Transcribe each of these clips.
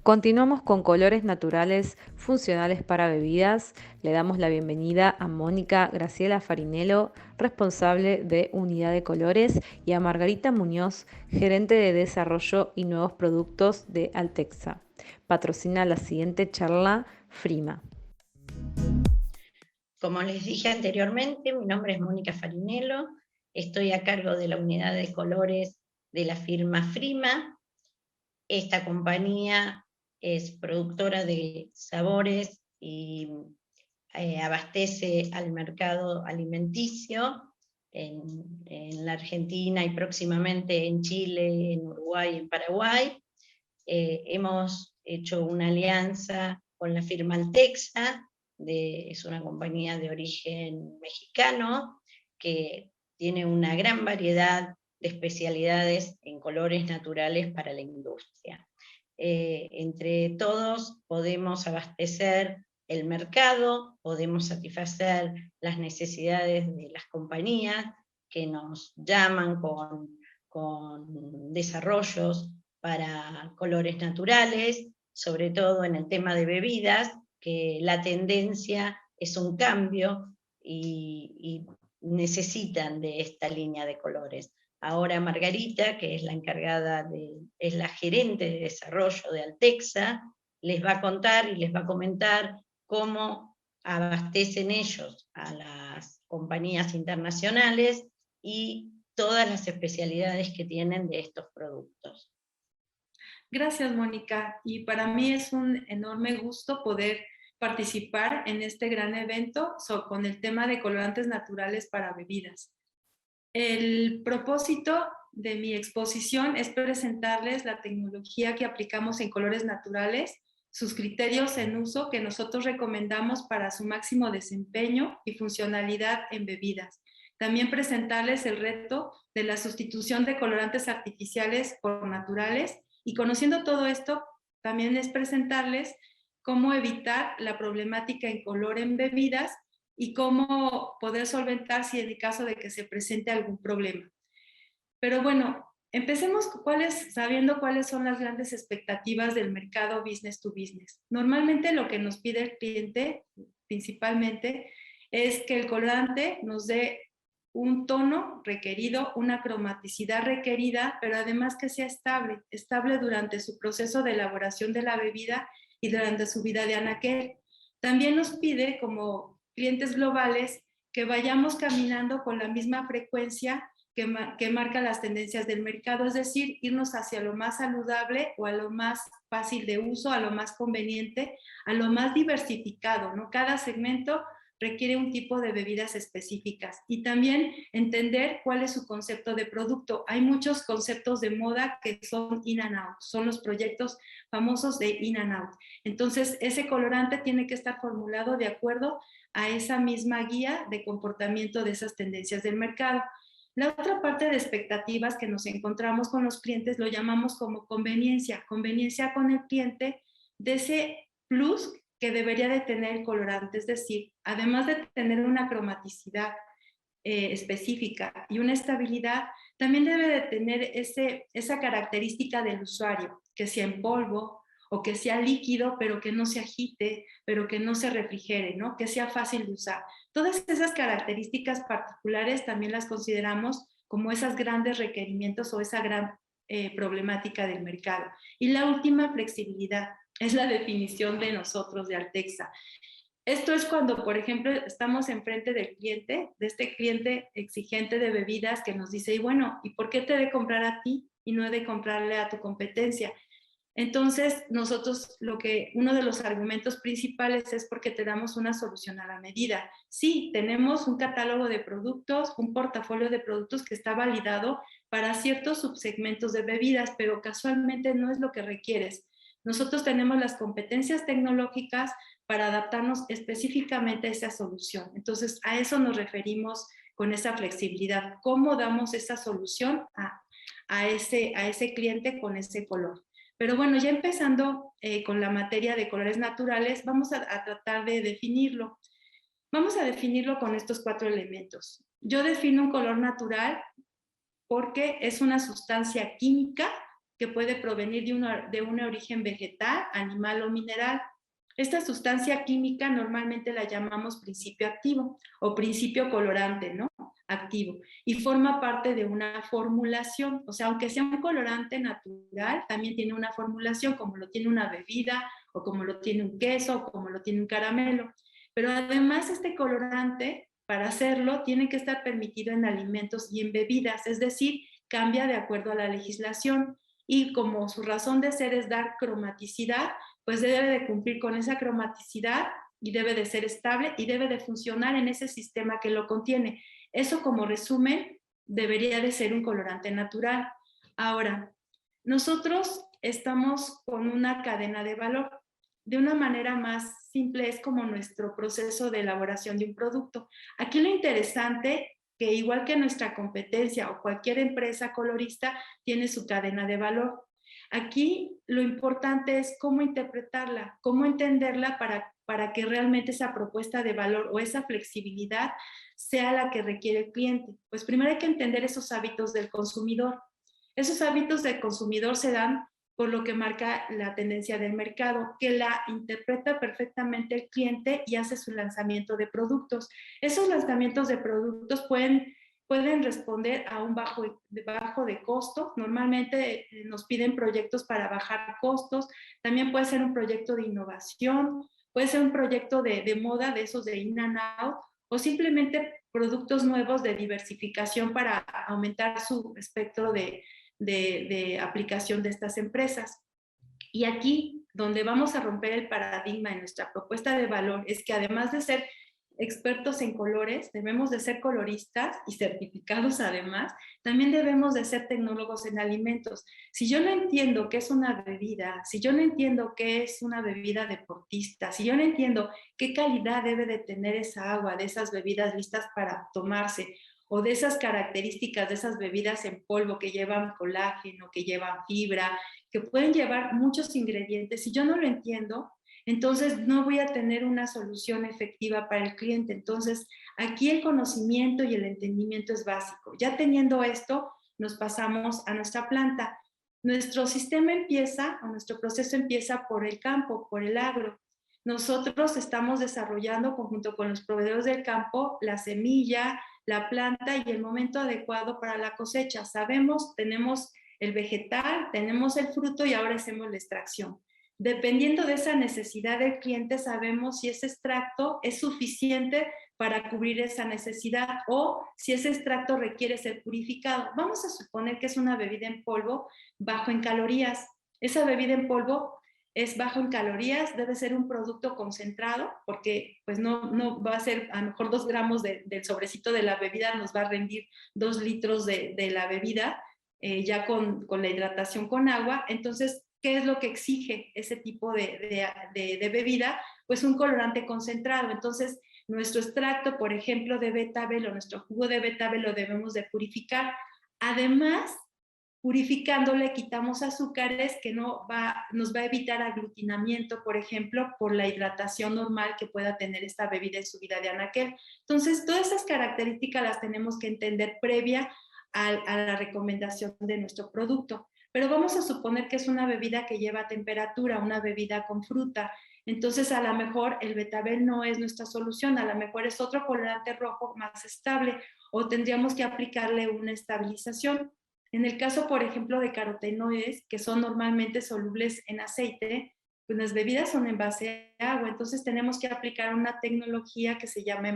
Continuamos con colores naturales funcionales para bebidas. Le damos la bienvenida a Mónica Graciela Farinello, responsable de Unidad de Colores, y a Margarita Muñoz, gerente de Desarrollo y Nuevos Productos de Altexa. Patrocina la siguiente charla Frima. Como les dije anteriormente, mi nombre es Mónica Farinello, estoy a cargo de la unidad de colores de la firma Frima. Esta compañía es productora de sabores y abastece al mercado alimenticio en la Argentina y próximamente en Chile, en Uruguay y en Paraguay. Hemos hecho una alianza con la firma Altexa, es una compañía de origen mexicano que tiene una gran variedad de especialidades en colores naturales para la industria. Entre todos podemos abastecer el mercado, podemos satisfacer las necesidades de las compañías que nos llaman con desarrollos para colores naturales, sobre todo en el tema de bebidas, que la tendencia es un cambio y necesitan de esta línea de colores. Ahora Margarita, que es la encargada es la gerente de desarrollo de Altexa, les va a contar y les va a comentar cómo abastecen ellos a las compañías internacionales y todas las especialidades que tienen de estos productos. Gracias, Mónica. Y para mí es un enorme gusto poder participar en este gran evento con el tema de colorantes naturales para bebidas. El propósito de mi exposición es presentarles la tecnología que aplicamos en colores naturales, sus criterios en uso que nosotros recomendamos para su máximo desempeño y funcionalidad en bebidas. También presentarles el reto de la sustitución de colorantes artificiales por naturales, y conociendo todo esto, también es presentarles cómo evitar la problemática en color en bebidas y cómo poder solventar si en el caso de que se presente algún problema. Pero bueno, empecemos sabiendo cuáles son las grandes expectativas del mercado business to business. Normalmente lo que nos pide el cliente, principalmente, es que el colorante nos dé un tono requerido, una cromaticidad requerida, pero además que sea estable durante su proceso de elaboración de la bebida y durante su vida de anaquel. También nos pide, como clientes globales, que vayamos caminando con la misma frecuencia que marca las tendencias del mercado, es decir, irnos hacia lo más saludable o a lo más fácil de uso, a lo más conveniente, a lo más diversificado, ¿no? Cada segmento requiere un tipo de bebidas específicas y también entender cuál es su concepto de producto. Hay muchos conceptos de moda que son in and out, son los proyectos famosos de in and out. Entonces, ese colorante tiene que estar formulado de acuerdo a esa misma guía de comportamiento de esas tendencias del mercado. La otra parte de expectativas que nos encontramos con los clientes lo llamamos como conveniencia con el cliente de ese plus que debería de tener el colorante, es decir, además de tener una cromaticidad específica y una estabilidad, también debe de tener esa característica del usuario, que sea en polvo o que sea líquido, pero que no se agite, pero que no se refrigere, ¿no? Que sea fácil de usar. Todas esas características particulares también las consideramos como esos grandes requerimientos o esa gran problemática del mercado. Y la última, flexibilidad, es la definición de nosotros, de Altexa. Esto es cuando, por ejemplo, estamos enfrente del cliente, de este cliente exigente de bebidas que nos dice, y bueno, ¿y por qué te he de comprar a ti y no he de comprarle a tu competencia? Entonces, nosotros uno de los argumentos principales es porque te damos una solución a la medida. Sí, tenemos un catálogo de productos, un portafolio de productos que está validado para ciertos subsegmentos de bebidas, pero casualmente no es lo que requieres. Nosotros tenemos las competencias tecnológicas para adaptarnos específicamente a esa solución. Entonces, a eso nos referimos con esa flexibilidad. ¿Cómo damos esa solución a ese cliente con ese color? Pero bueno, ya empezando con la materia de colores naturales, vamos a tratar de definirlo. Vamos a definirlo con estos 4 elementos. Yo defino un color natural porque es una sustancia química que puede provenir de un origen vegetal, animal o mineral. Esta sustancia química normalmente la llamamos principio activo o principio colorante, ¿no? Activo, y forma parte de una formulación. O sea, aunque sea un colorante natural, también tiene una formulación, como lo tiene una bebida, o como lo tiene un queso, o como lo tiene un caramelo. Pero además este colorante, para hacerlo, tiene que estar permitido en alimentos y en bebidas, es decir, cambia de acuerdo a la legislación. Y como su razón de ser es dar cromaticidad, pues debe de cumplir con esa cromaticidad y debe de ser estable y debe de funcionar en ese sistema que lo contiene. Eso, como resumen, debería de ser un colorante natural. Ahora, nosotros estamos con una cadena de valor. De una manera más simple es como nuestro proceso de elaboración de un producto. Aquí lo interesante, que igual que nuestra competencia o cualquier empresa colorista, tiene su cadena de valor. Aquí lo importante es cómo interpretarla, cómo entenderla para que realmente esa propuesta de valor o esa flexibilidad sea la que requiere el cliente. Pues primero hay que entender esos hábitos del consumidor. Esos hábitos del consumidor se dan por lo que marca la tendencia del mercado, que la interpreta perfectamente el cliente y hace su lanzamiento de productos. Esos lanzamientos de productos pueden responder a un bajo de costo. Normalmente nos piden proyectos para bajar costos. También puede ser un proyecto de innovación, puede ser un proyecto de moda, de esos de in and out, o simplemente productos nuevos de diversificación para aumentar su espectro de aplicación de estas empresas. Y aquí, donde vamos a romper el paradigma en nuestra propuesta de valor, es que además de ser expertos en colores, debemos de ser coloristas y certificados además, también debemos de ser tecnólogos en alimentos. Si yo no entiendo qué es una bebida, si yo no entiendo qué es una bebida deportista, si yo no entiendo qué calidad debe de tener esa agua, de esas bebidas listas para tomarse, o de esas características de esas bebidas en polvo que llevan colágeno, que llevan fibra, que pueden llevar muchos ingredientes, si yo no lo entiendo, entonces no voy a tener una solución efectiva para el cliente. Entonces, aquí el conocimiento y el entendimiento es básico. Ya teniendo esto, nos pasamos a nuestra planta. Nuestro sistema empieza, o nuestro proceso empieza por el campo, por el agro. Nosotros estamos desarrollando, conjunto con los proveedores del campo, la semilla, la planta y el momento adecuado para la cosecha. Sabemos, tenemos el vegetal, tenemos el fruto y ahora hacemos la extracción. Dependiendo de esa necesidad del cliente, sabemos si ese extracto es suficiente para cubrir esa necesidad o si ese extracto requiere ser purificado. Vamos a suponer que es una bebida en polvo bajo en calorías. Esa bebida en polvo es bajo en calorías, debe ser un producto concentrado, porque pues no va a ser, a lo mejor 2 gramos del sobrecito de la bebida nos va a rendir 2 litros de la bebida, ya con la hidratación con agua. Entonces, ¿qué es lo que exige ese tipo de bebida? Pues un colorante concentrado. Entonces, nuestro extracto, por ejemplo, de betabel o nuestro jugo de betabel lo debemos de purificar. Además, purificándole quitamos azúcares que nos va a evitar aglutinamiento, por ejemplo, por la hidratación normal que pueda tener esta bebida en su vida de anaquel. Entonces, todas esas características las tenemos que entender previa a la recomendación de nuestro producto. Pero vamos a suponer que es una bebida que lleva temperatura, una bebida con fruta. Entonces, a lo mejor el betabel no es nuestra solución, a lo mejor es otro colorante rojo más estable o tendríamos que aplicarle una estabilización. En el caso, por ejemplo, de carotenoides, que son normalmente solubles en aceite, pues las bebidas son en base a agua, entonces tenemos que aplicar una tecnología que se llama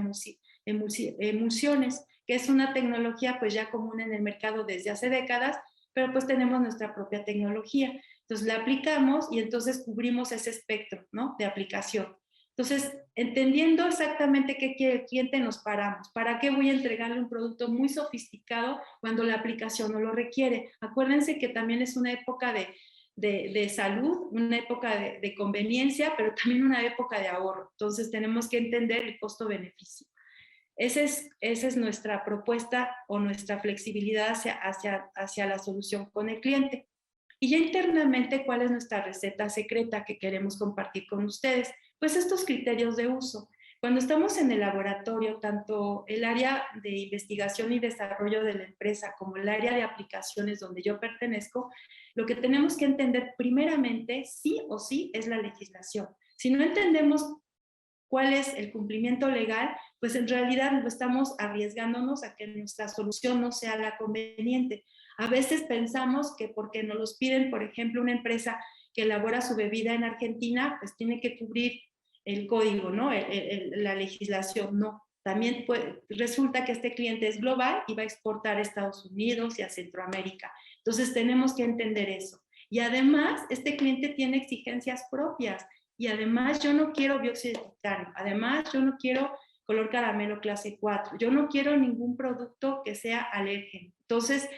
emulsiones, que es una tecnología pues ya común en el mercado desde hace décadas, pero pues tenemos nuestra propia tecnología. Entonces la aplicamos y entonces cubrimos ese espectro, ¿no?, de aplicación. Entonces, entendiendo exactamente qué quiere el cliente, nos paramos. ¿Para qué voy a entregarle un producto muy sofisticado cuando la aplicación no lo requiere? Acuérdense que también es una época de salud, una época de conveniencia, pero también una época de ahorro. Entonces, tenemos que entender el costo-beneficio. Esa es nuestra propuesta o nuestra flexibilidad hacia la solución con el cliente. Y ya internamente, ¿cuál es nuestra receta secreta que queremos compartir con ustedes? Pues estos criterios de uso. Cuando estamos en el laboratorio, tanto el área de investigación y desarrollo de la empresa como el área de aplicaciones donde yo pertenezco, lo que tenemos que entender primeramente, sí o sí, es la legislación. Si no entendemos cuál es el cumplimiento legal, pues en realidad lo estamos arriesgándonos a que nuestra solución no sea la conveniente. A veces pensamos que porque nos los piden, por ejemplo, una empresa que elabora su bebida en Argentina, pues tiene que cubrir el código, ¿no? La legislación, no. También resulta que este cliente es global y va a exportar a Estados Unidos y a Centroamérica. Entonces tenemos que entender eso. Y además, este cliente tiene exigencias propias. Y además yo no quiero dióxido de titanio, además yo no quiero color caramelo clase 4, yo no quiero ningún producto que sea alérgeno. Entonces,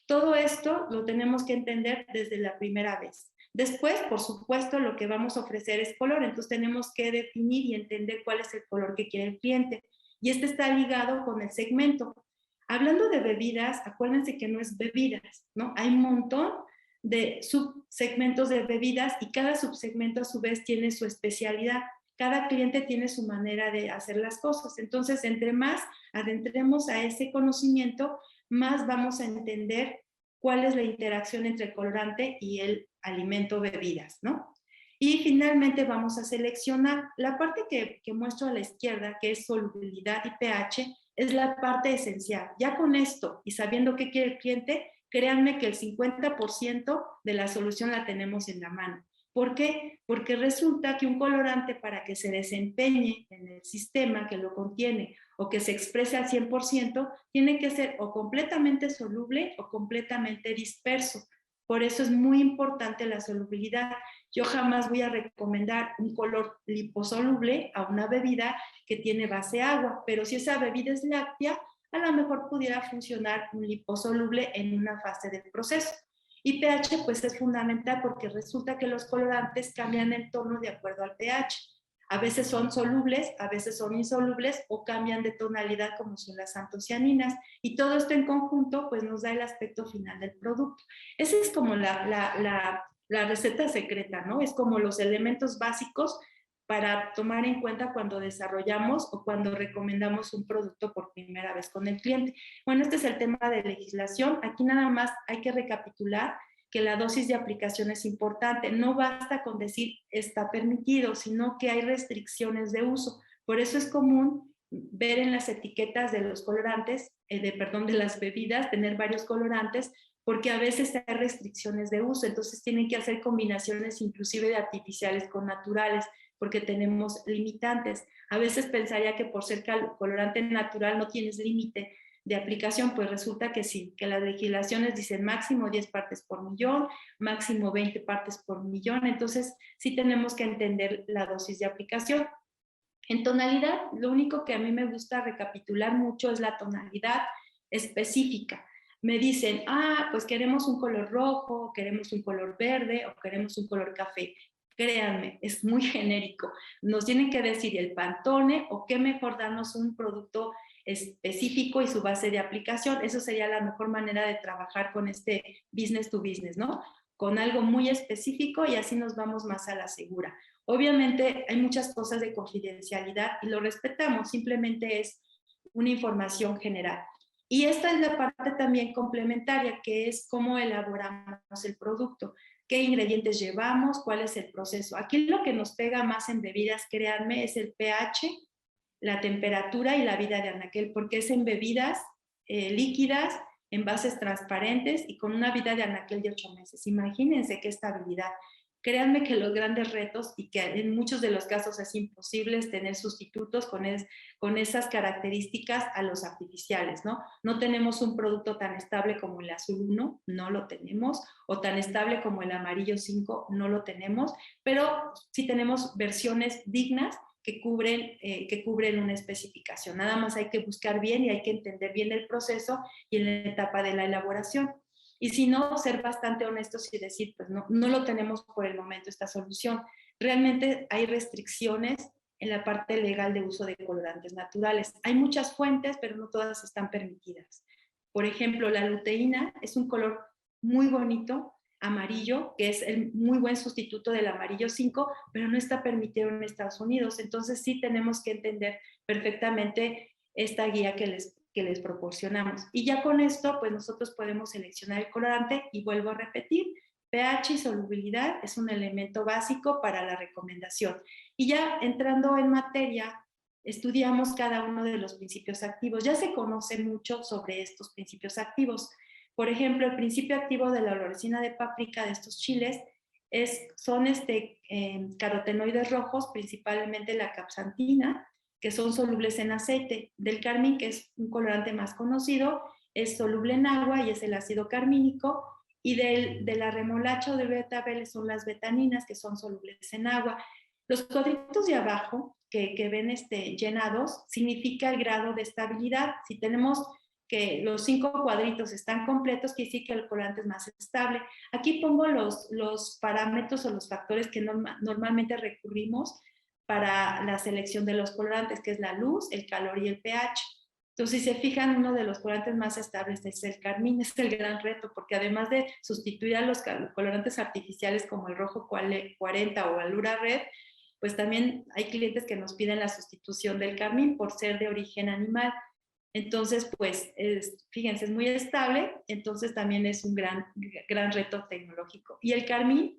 todo esto lo tenemos que entender desde la primera vez. Después, por supuesto, lo que vamos a ofrecer es color, entonces tenemos que definir y entender cuál es el color que quiere el cliente. Y este está ligado con el segmento. Hablando de bebidas, acuérdense que no es bebidas, ¿no? Hay un montón de subsegmentos de bebidas y cada subsegmento a su vez tiene su especialidad. Cada cliente tiene su manera de hacer las cosas. Entonces, entre más adentremos a ese conocimiento, más vamos a entender cuál es la interacción entre el colorante y el alimento bebidas, ¿no? Y finalmente vamos a seleccionar la parte que muestro a la izquierda, que es solubilidad y pH, es la parte esencial. Ya con esto y sabiendo qué quiere el cliente, créanme que el 50% de la solución la tenemos en la mano. ¿Por qué? Porque resulta que un colorante para que se desempeñe en el sistema que lo contiene o que se exprese al 100%, tiene que ser o completamente soluble o completamente disperso. Por eso es muy importante la solubilidad. Yo jamás voy a recomendar un color liposoluble a una bebida que tiene base agua, pero si esa bebida es láctea, a lo mejor pudiera funcionar un liposoluble en una fase del proceso. Y pH pues es fundamental porque resulta que los colorantes cambian el tono de acuerdo al pH. A veces son solubles, a veces son insolubles o cambian de tonalidad como son las antocianinas. Y todo esto en conjunto pues nos da el aspecto final del producto. Esa es como la receta secreta, ¿no? Es como los elementos básicos para tomar en cuenta cuando desarrollamos o cuando recomendamos un producto por primera vez con el cliente. Bueno, este es el tema de legislación. Aquí nada más hay que recapitular que la dosis de aplicación es importante. No basta con decir está permitido, sino que hay restricciones de uso. Por eso es común ver en las etiquetas de los colorantes, de las bebidas, tener varios colorantes, porque a veces hay restricciones de uso. Entonces tienen que hacer combinaciones inclusive de artificiales con naturales, porque tenemos limitantes. A veces pensaría que por ser colorante natural no tienes límite de aplicación, pues resulta que sí, que las legislaciones dicen máximo 10 partes por millón, máximo 20 partes por millón, entonces sí tenemos que entender la dosis de aplicación. En tonalidad, lo único que a mí me gusta recapitular mucho es la tonalidad específica. Me dicen, pues queremos un color rojo, queremos un color verde o queremos un color café. Créanme, es muy genérico. Nos tienen que decir el Pantone o qué mejor darnos un producto específico y su base de aplicación. Eso sería la mejor manera de trabajar con este business to business, ¿no? Con algo muy específico y así nos vamos más a la segura. Obviamente hay muchas cosas de confidencialidad y lo respetamos, simplemente es una información general. Y esta es la parte también complementaria, que es cómo elaboramos el producto, qué ingredientes llevamos, cuál es el proceso. Aquí lo que nos pega más en bebidas, créanme, es el pH, la temperatura y la vida de anaquel, porque es en bebidas líquidas, envases transparentes y con una vida de anaquel de 8 meses. Imagínense qué estabilidad. Créanme que los grandes retos, y que en muchos de los casos es imposible tener sustitutos con esas características a los artificiales, ¿no? No tenemos un producto tan estable como el azul 1, no lo tenemos, o tan estable como el amarillo 5, no lo tenemos, pero sí tenemos versiones dignas que cubren una especificación. Nada más hay que buscar bien y hay que entender bien el proceso y en la etapa de la elaboración. Y si no, ser bastante honestos y decir, pues no lo tenemos por el momento esta solución. Realmente hay restricciones en la parte legal de uso de colorantes naturales. Hay muchas fuentes, pero no todas están permitidas. Por ejemplo, la luteína es un color muy bonito, amarillo, que es el muy buen sustituto del amarillo 5, pero no está permitido en Estados Unidos. Entonces sí tenemos que entender perfectamente esta guía que les proporcionamos. Y ya con esto, pues nosotros podemos seleccionar el colorante y vuelvo a repetir, pH y solubilidad es un elemento básico para la recomendación. Y ya entrando en materia, estudiamos cada uno de los principios activos. Ya se conoce mucho sobre estos principios activos. Por ejemplo, el principio activo de la oloricina de páprica de estos chiles son carotenoides rojos, principalmente la capsantina, que son solubles en aceite. Del carmín, que es un colorante más conocido, es soluble en agua y es el ácido carmínico. Y de la remolacha o del betabel son las betaninas, que son solubles en agua. Los cuadritos de abajo que ven llenados significa el grado de estabilidad. Si tenemos que los 5 cuadritos están completos, quiere decir que el colorante es más estable. Aquí pongo los parámetros o los factores que normalmente recurrimos para la selección de los colorantes, que es la luz, el calor y el pH. Entonces, si se fijan, uno de los colorantes más estables es el carmín, es el gran reto, porque además de sustituir a los colorantes artificiales como el rojo 40 o alura red, pues también hay clientes que nos piden la sustitución del carmín por ser de origen animal. Entonces, pues, fíjense, es muy estable, entonces también es un gran reto tecnológico. Y el carmín,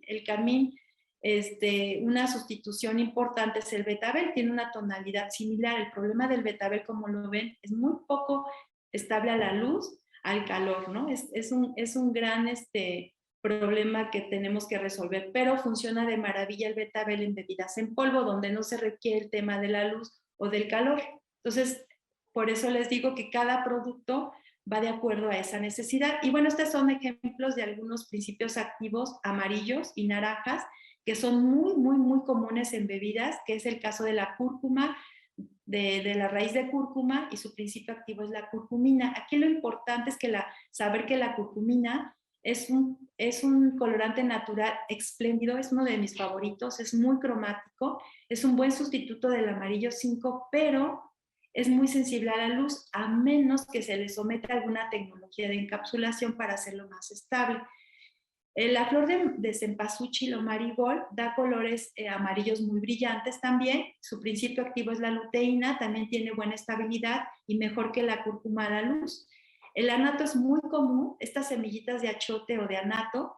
una sustitución importante es el betabel, tiene una tonalidad similar. El problema del betabel, como lo ven, es muy poco estable a la luz, al calor, ¿no? Es un gran problema que tenemos que resolver, pero funciona de maravilla el betabel en bebidas en polvo, donde no se requiere el tema de la luz o del calor. Entonces, por eso les digo que cada producto va de acuerdo a esa necesidad. Y bueno, estos son ejemplos de algunos principios activos amarillos y naranjas que son muy, muy, muy comunes en bebidas, que es el caso de la cúrcuma, de la raíz de cúrcuma, y su principio activo es la curcumina. Aquí lo importante es saber que la curcumina es un colorante natural espléndido, es uno de mis favoritos, es muy cromático, es un buen sustituto del amarillo 5, pero es muy sensible a la luz, a menos que se le someta alguna tecnología de encapsulación para hacerlo más estable. La flor de cempasúchil o marigold da colores amarillos muy brillantes también. Su principio activo es la luteína, también tiene buena estabilidad y mejor que la cúrcuma a la luz. El anato es muy común, estas semillitas de achote o de anato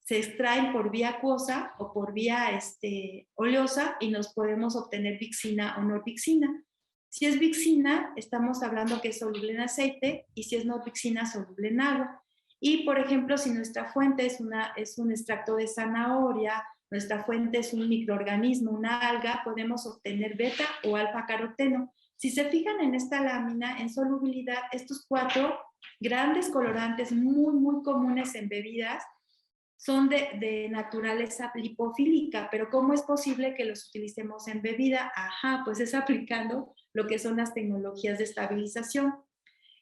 se extraen por vía acuosa o por vía oleosa y nos podemos obtener vixina o norvixina. Si es vixina, estamos hablando que es soluble en aceite, y si es norvixina, soluble en agua. Y, por ejemplo, si nuestra fuente es un extracto de zanahoria, nuestra fuente es un microorganismo, una alga, podemos obtener beta o alfa caroteno. Si se fijan en esta lámina, en solubilidad, estos 4 grandes colorantes muy, muy comunes en bebidas son de naturaleza lipofílica, pero ¿cómo es posible que los utilicemos en bebida? Ajá, pues es aplicando lo que son las tecnologías de estabilización,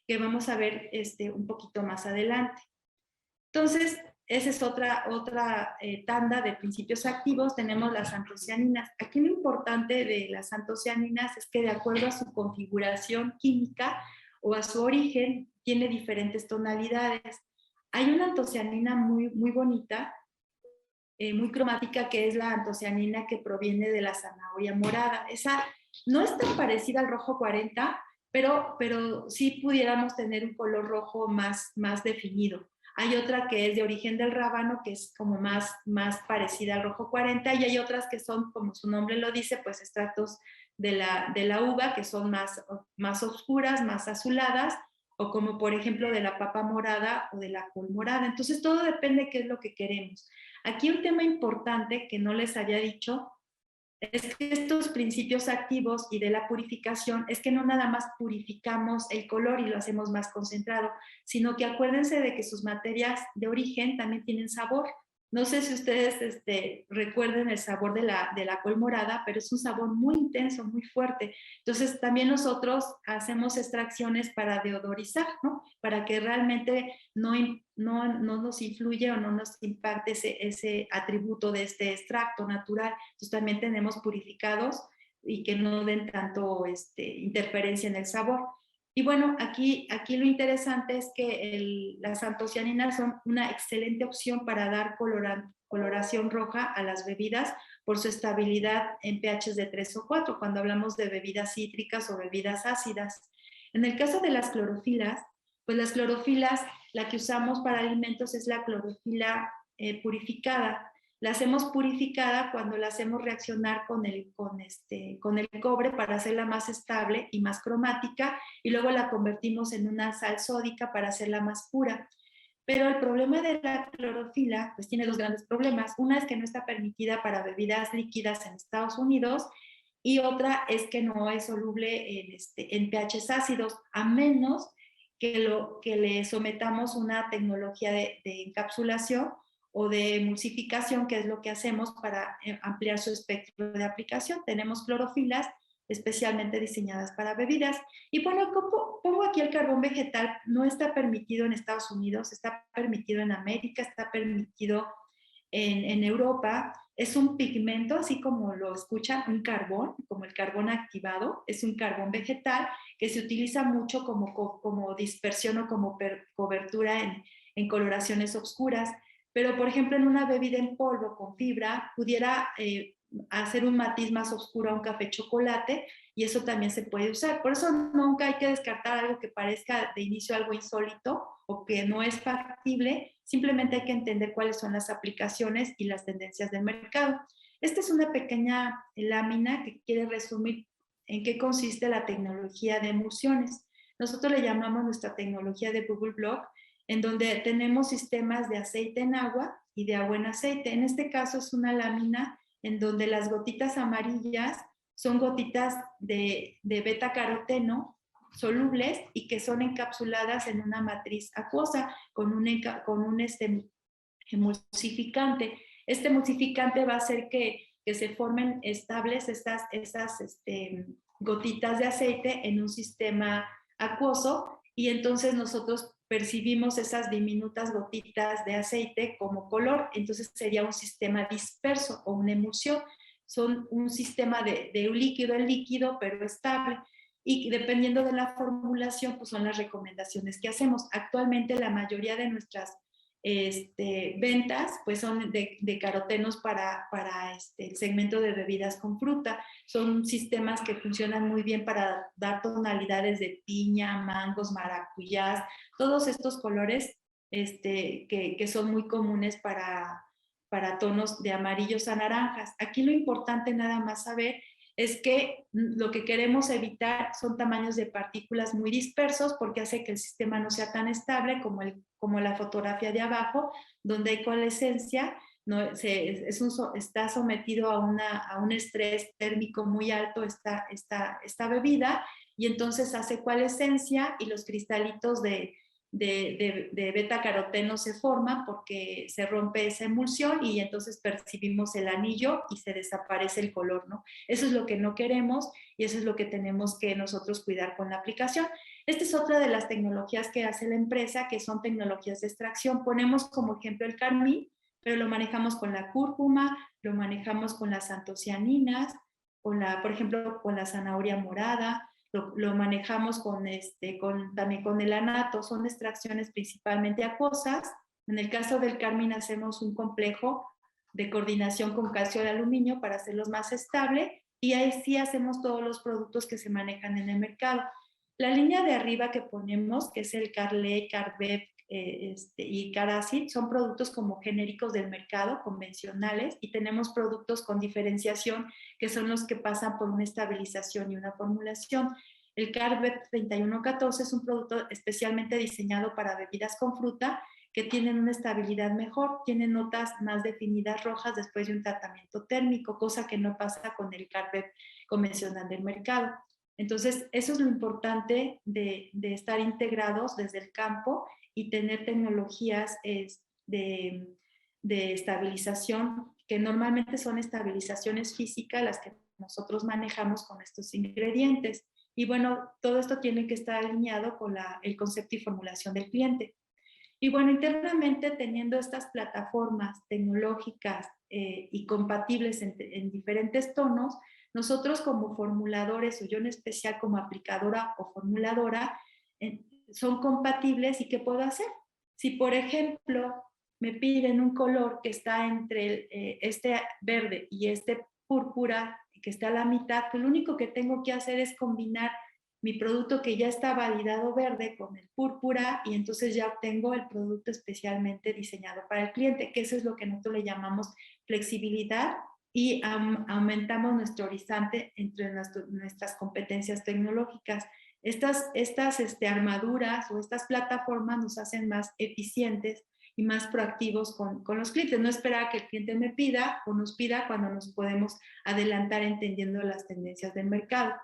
que vamos a ver un poquito más adelante. Entonces, esa es otra tanda de principios activos. Tenemos las antocianinas. Aquí lo importante de las antocianinas es que de acuerdo a su configuración química o a su origen, tiene diferentes tonalidades. Hay una antocianina muy, muy bonita, muy cromática, que es la antocianina que proviene de la zanahoria morada. Esa no es tan parecida al rojo 40, pero sí pudiéramos tener un color rojo más definido. Hay otra que es de origen del rábano, que es como más parecida al rojo 40, y hay otras que son, como su nombre lo dice, pues extractos de la uva, que son más oscuras, más azuladas, o como por ejemplo de la papa morada o de la col morada. Entonces todo depende de qué es lo que queremos. Aquí un tema importante que no les había dicho es que estos principios activos y de la purificación es que no nada más purificamos el color y lo hacemos más concentrado, sino que acuérdense de que sus materias de origen también tienen sabor. No sé si ustedes recuerden el sabor de la col morada, pero es un sabor muy intenso, muy fuerte. Entonces también nosotros hacemos extracciones para deodorizar, ¿no? Para que realmente no nos influye o no nos impacte ese atributo de este extracto natural. Entonces también tenemos purificados y que no den tanto interferencia en el sabor. Y bueno, aquí lo interesante es que las antocianinas son una excelente opción para dar coloración roja a las bebidas por su estabilidad en pHs de 3 o 4, cuando hablamos de bebidas cítricas o bebidas ácidas. En el caso de las clorofilas, pues las clorofilas, la que usamos para alimentos es la clorofila purificada. La hacemos purificada cuando la hacemos reaccionar con el cobre para hacerla más estable y más cromática, y luego la convertimos en una sal sódica para hacerla más pura. Pero el problema de la clorofila, pues tiene dos grandes problemas. Una es que no está permitida para bebidas líquidas en Estados Unidos, y otra es que no es soluble en pHs ácidos, a menos que le sometamos una tecnología de encapsulación o de emulsificación, que es lo que hacemos para ampliar su espectro de aplicación. Tenemos clorofilas especialmente diseñadas para bebidas. Y bueno, pongo aquí el carbón vegetal. No está permitido en Estados Unidos, está permitido en América, está permitido en Europa. Es un pigmento, así como lo escuchan, un carbón, como el carbón activado. Es un carbón vegetal que se utiliza mucho como dispersión o como cobertura en coloraciones oscuras. Pero, por ejemplo, en una bebida en polvo con fibra, pudiera hacer un matiz más oscuro a un café chocolate, y eso también se puede usar. Por eso nunca hay que descartar algo que parezca de inicio algo insólito o que no es factible. Simplemente hay que entender cuáles son las aplicaciones y las tendencias del mercado. Esta es una pequeña lámina que quiere resumir en qué consiste la tecnología de emulsiones. Nosotros le llamamos nuestra tecnología de Bubble Block, en donde tenemos sistemas de aceite en agua y de agua en aceite. En este caso es una lámina en donde las gotitas amarillas son gotitas de beta caroteno solubles y que son encapsuladas en una matriz acuosa con un emulsificante. Este emulsificante va a hacer que se formen estables esas gotitas de aceite en un sistema acuoso, y entonces nosotros percibimos esas diminutas gotitas de aceite como color. Entonces sería un sistema disperso o una emulsión. Son un sistema de un líquido en líquido, pero estable. Y dependiendo de la formulación, pues son las recomendaciones que hacemos. Actualmente la mayoría de nuestras ventas pues son de carotenos para el segmento de bebidas con fruta. Son sistemas que funcionan muy bien para dar tonalidades de piña, mangos, maracuyás, todos estos colores que son muy comunes para tonos de amarillos a naranjas. Aquí lo importante nada más saber es que lo que queremos evitar son tamaños de partículas muy dispersos, porque hace que el sistema no sea tan estable como la fotografía de abajo, donde hay coalescencia, no, está sometido a un estrés térmico muy alto esta bebida, y entonces hace coalescencia y los cristalitos de beta caroteno se forman porque se rompe esa emulsión, y entonces percibimos el anillo y se desaparece el color, ¿no? Eso es lo que no queremos, y eso es lo que tenemos que nosotros cuidar con la aplicación. Esta es otra de las tecnologías que hace la empresa, que son tecnologías de extracción. Ponemos como ejemplo el carmín, pero lo manejamos con la cúrcuma, lo manejamos con las antocianinas, por ejemplo, con la zanahoria morada. Lo manejamos también con el anato. Son extracciones principalmente acuosas. En el caso del carmín hacemos un complejo de coordinación con calcio de aluminio para hacerlos más estable, y ahí sí hacemos todos los productos que se manejan en el mercado. La línea de arriba que ponemos, que es el Carle, Carbev y Caracid, son productos como genéricos del mercado, convencionales, y tenemos productos con diferenciación, que son los que pasan por una estabilización y una formulación. El Carbev 3114 es un producto especialmente diseñado para bebidas con fruta, que tienen una estabilidad mejor, tienen notas más definidas rojas después de un tratamiento térmico, cosa que no pasa con el Carbev convencional del mercado. Entonces, eso es lo importante de estar integrados desde el campo y tener tecnologías de estabilización, que normalmente son estabilizaciones físicas las que nosotros manejamos con estos ingredientes. Y bueno, todo esto tiene que estar alineado con el concepto y formulación del cliente. Y bueno, internamente, teniendo estas plataformas tecnológicas y compatibles en diferentes tonos, Nosotros como formuladores, o yo en especial como aplicadora o formuladora, son compatibles. ¿Y qué puedo hacer? Si, por ejemplo, me piden un color que está entre este verde y este púrpura, que está a la mitad, pues lo único que tengo que hacer es combinar mi producto que ya está validado verde con el púrpura, y entonces ya obtengo el producto especialmente diseñado para el cliente, que eso es lo que nosotros le llamamos flexibilidad, y aumentamos nuestro horizonte entre nuestras competencias tecnológicas. Estas armaduras o estas plataformas nos hacen más eficientes y más proactivos con los clientes. No esperar a que el cliente me pida o nos pida cuando nos podemos adelantar entendiendo las tendencias del mercado.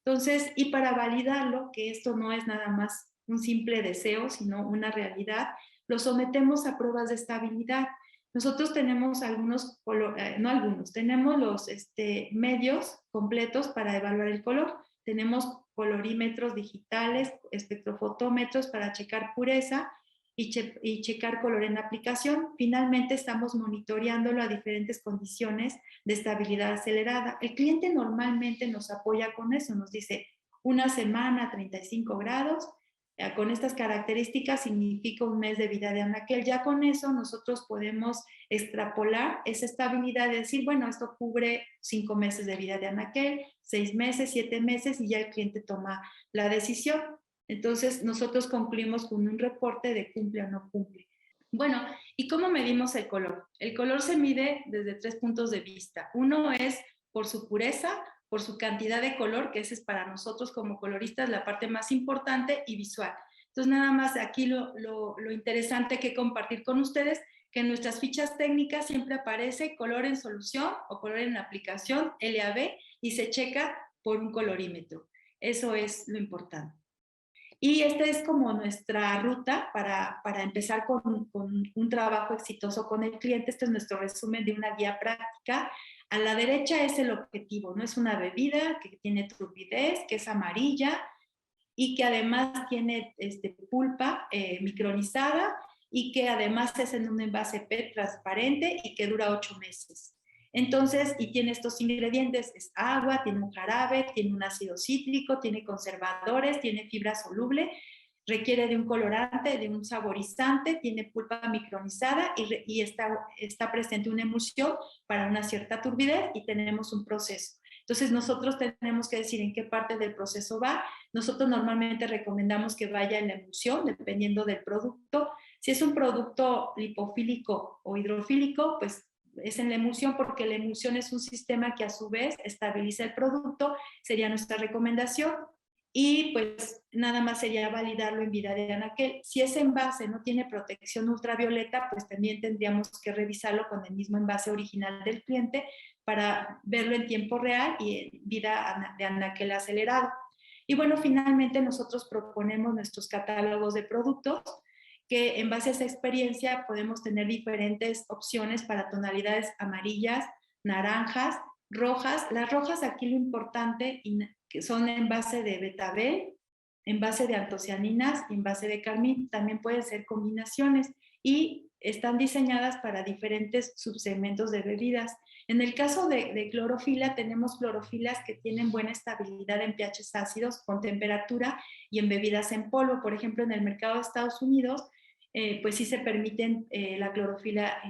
Entonces, y para validarlo, que esto no es nada más un simple deseo, sino una realidad, lo sometemos a pruebas de estabilidad. Nosotros tenemos tenemos los medios completos para evaluar el color. Tenemos colorímetros digitales, espectrofotómetros para checar pureza y checar color en aplicación. Finalmente estamos monitoreándolo a diferentes condiciones de estabilidad acelerada. El cliente normalmente nos apoya con eso, nos dice una semana, 35 grados, con estas características significa un mes de vida de anaquel. Ya con eso nosotros podemos extrapolar esa estabilidad, de decir, bueno, esto cubre 5 meses de vida de anaquel, 6 meses, 7 meses, y ya el cliente toma la decisión. Entonces nosotros concluimos con un reporte de cumple o no cumple. Bueno, ¿y cómo medimos el color? El color se mide desde 3 puntos de vista. Uno es por su pureza, por su cantidad de color, que ese es para nosotros como coloristas la parte más importante, y visual. Entonces, nada más aquí lo interesante que compartir con ustedes, que en nuestras fichas técnicas siempre aparece color en solución o color en aplicación, LAB, y se checa por un colorímetro. Eso es lo importante. Y esta es como nuestra ruta para empezar con un trabajo exitoso con el cliente. Este es nuestro resumen de una guía práctica. A la derecha es el objetivo, ¿no? Es una bebida que tiene turbidez, que es amarilla y que además tiene pulpa micronizada, y que además es en un envase PET transparente y que dura 8 meses. Entonces, y tiene estos ingredientes: es agua, tiene un jarabe, tiene un ácido cítrico, tiene conservadores, tiene fibra soluble, requiere de un colorante, de un saborizante, tiene pulpa micronizada y está presente una emulsión para una cierta turbidez, y tenemos un proceso. Entonces nosotros tenemos que decir en qué parte del proceso va. Nosotros normalmente recomendamos que vaya en la emulsión, dependiendo del producto. Si es un producto lipofílico o hidrofílico, pues es en la emulsión, porque la emulsión es un sistema que a su vez estabiliza el producto, sería nuestra recomendación. Y pues nada más sería validarlo en vida de anaquel. Si ese envase no tiene protección ultravioleta, pues también tendríamos que revisarlo con el mismo envase original del cliente para verlo en tiempo real y en vida de anaquel acelerado. Y bueno, finalmente nosotros proponemos nuestros catálogos de productos, que en base a esa experiencia podemos tener diferentes opciones para tonalidades amarillas, naranjas, rojas. Las rojas, aquí lo importante, que son en base de betabel, en base de antocianinas y en base de carmín. También pueden ser combinaciones y están diseñadas para diferentes subsegmentos de bebidas. En el caso de clorofila, tenemos clorofilas que tienen buena estabilidad en pHs ácidos con temperatura y en bebidas en polvo. Por ejemplo, en el mercado de Estados Unidos, pues sí se permiten la clorofila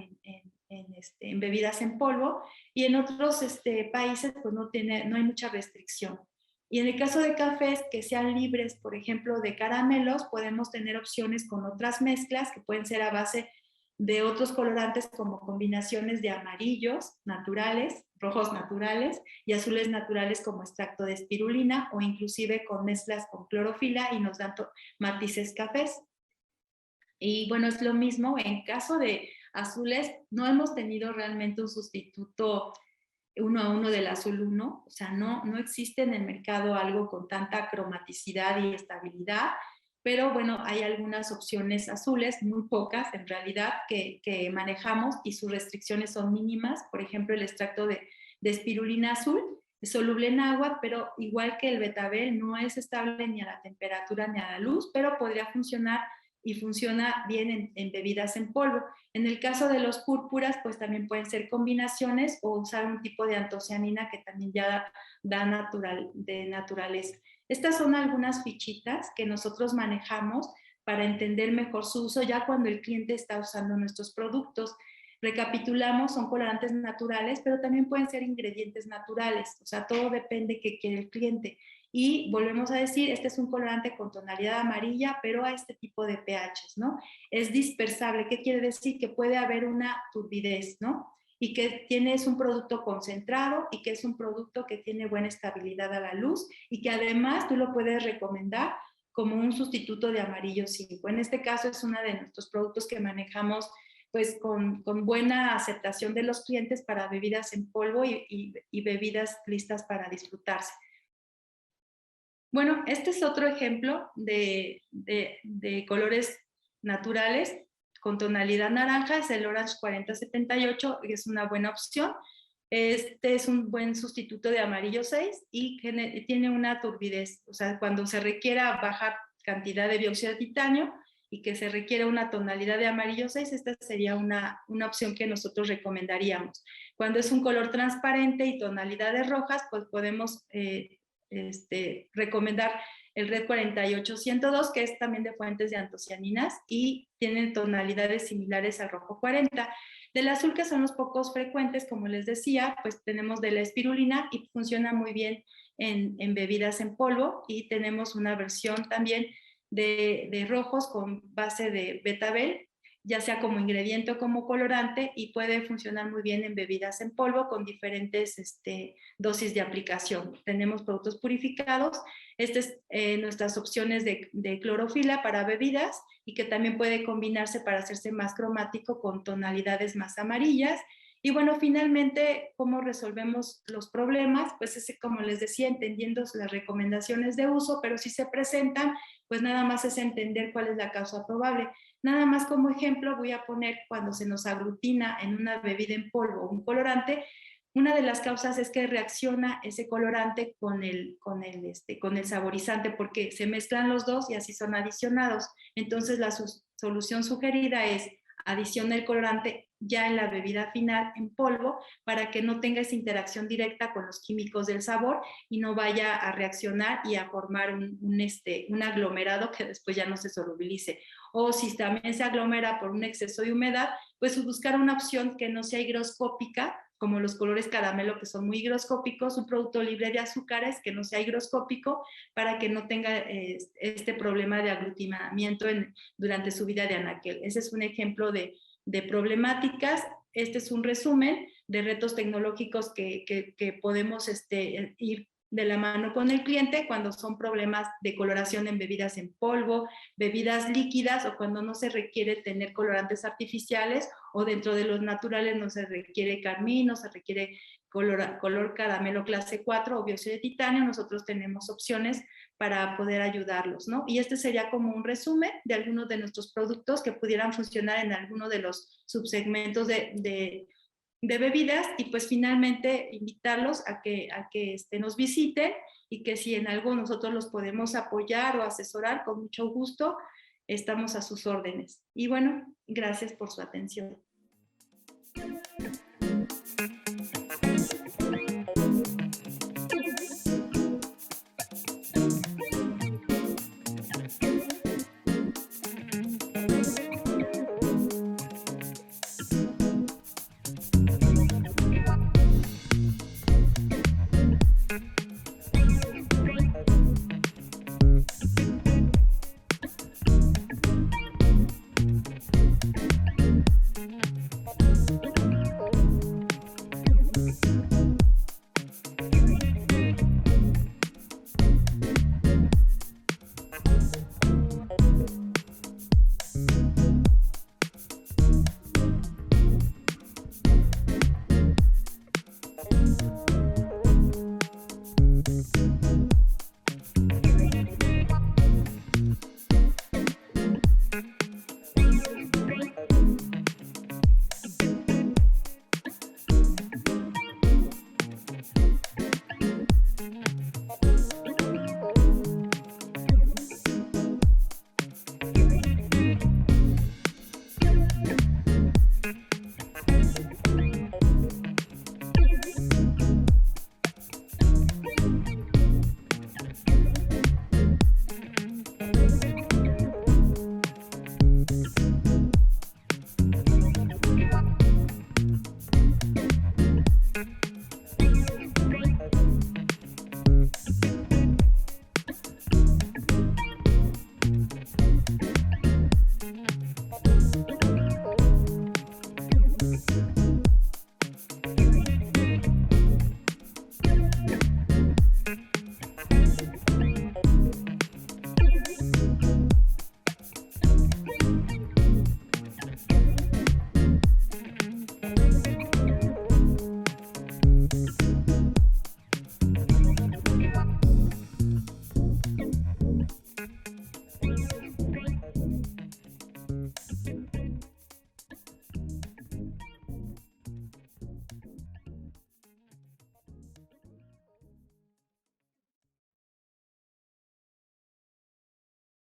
en bebidas en polvo, y en otros países pues no hay mucha restricción. Y en el caso de cafés que sean libres, por ejemplo, de caramelos, podemos tener opciones con otras mezclas que pueden ser a base de otros colorantes, como combinaciones de amarillos naturales, rojos naturales y azules naturales, como extracto de espirulina, o inclusive con mezclas con clorofila, y nos dan matices cafés. Y bueno, es lo mismo en caso de azules. No hemos tenido realmente un sustituto 1 a 1 del azul 1, o sea, no existe en el mercado algo con tanta cromaticidad y estabilidad, pero bueno, hay algunas opciones azules, muy pocas en realidad, que manejamos, y sus restricciones son mínimas. Por ejemplo, el extracto de espirulina azul es soluble en agua, pero igual que el betabel no es estable ni a la temperatura ni a la luz, pero podría funcionar y funciona bien en bebidas en polvo. En el caso de los púrpuras, pues también pueden ser combinaciones o usar un tipo de antocianina que también ya da de naturaleza. Estas son algunas fichitas que nosotros manejamos para entender mejor su uso ya cuando el cliente está usando nuestros productos. Recapitulamos, son colorantes naturales, pero también pueden ser ingredientes naturales, o sea, todo depende de qué quiere el cliente. Y volvemos a decir, este es un colorante con tonalidad amarilla, pero a este tipo de pHs, ¿no? Es dispersable, ¿qué quiere decir? Que puede haber una turbidez, ¿no? Y que es un producto concentrado y que es un producto que tiene buena estabilidad a la luz y que además tú lo puedes recomendar como un sustituto de amarillo 5. En este caso es uno de nuestros productos que manejamos pues con buena aceptación de los clientes para bebidas en polvo y bebidas listas para disfrutarse. Bueno, este es otro ejemplo de colores naturales con tonalidad naranja, es el Orange 4078, que es una buena opción. Este es un buen sustituto de amarillo 6 y tiene una turbidez, o sea, cuando se requiera bajar cantidad de dióxido de titanio y que se requiera una tonalidad de amarillo 6, esta sería una opción que nosotros recomendaríamos. Cuando es un color transparente y tonalidades rojas, pues podemos recomendar el Red 48102, que es también de fuentes de antocianinas y tienen tonalidades similares al rojo 40. Del azul, que son los pocos frecuentes, como les decía, pues tenemos de la espirulina y funciona muy bien en bebidas en polvo, y tenemos una versión también de rojos con base de betabel, ya sea como ingrediente o como colorante, y puede funcionar muy bien en bebidas en polvo con diferentes dosis de aplicación. Tenemos productos purificados, estas es nuestras opciones de clorofila para bebidas y que también puede combinarse para hacerse más cromático con tonalidades más amarillas. Y bueno, finalmente, ¿cómo resolvemos los problemas? Pues es como les decía, entendiendo las recomendaciones de uso, pero si se presentan, pues nada más es entender cuál es la causa probable. Nada más como ejemplo voy a poner cuando se nos aglutina en una bebida en polvo un colorante. Una de las causas es que reacciona ese colorante con el saborizante, porque se mezclan los dos y así son adicionados. Entonces la solución sugerida es adiciona el colorante ya en la bebida final en polvo para que no tenga esa interacción directa con los químicos del sabor y no vaya a reaccionar y a formar un aglomerado que después ya no se solubilice. O si también se aglomera por un exceso de humedad, pues buscar una opción que no sea higroscópica, como los colores caramelo, que son muy higroscópicos, un producto libre de azúcares que no sea higroscópico para que no tenga este problema de aglutinamiento durante su vida de anaquel. Ese es un ejemplo de problemáticas. Este es un resumen de retos tecnológicos que podemos ir de la mano con el cliente cuando son problemas de coloración en bebidas en polvo, bebidas líquidas, o cuando no se requiere tener colorantes artificiales, o dentro de los naturales no se requiere carmín, no se requiere color caramelo clase 4 o dióxido de titanio. Nosotros tenemos opciones para poder ayudarlos, ¿no? Y este sería como un resumen de algunos de nuestros productos que pudieran funcionar en alguno de los subsegmentos de bebidas, y pues finalmente invitarlos a que nos visiten, y que si en algo nosotros los podemos apoyar o asesorar, con mucho gusto estamos a sus órdenes. Y bueno, gracias por su atención.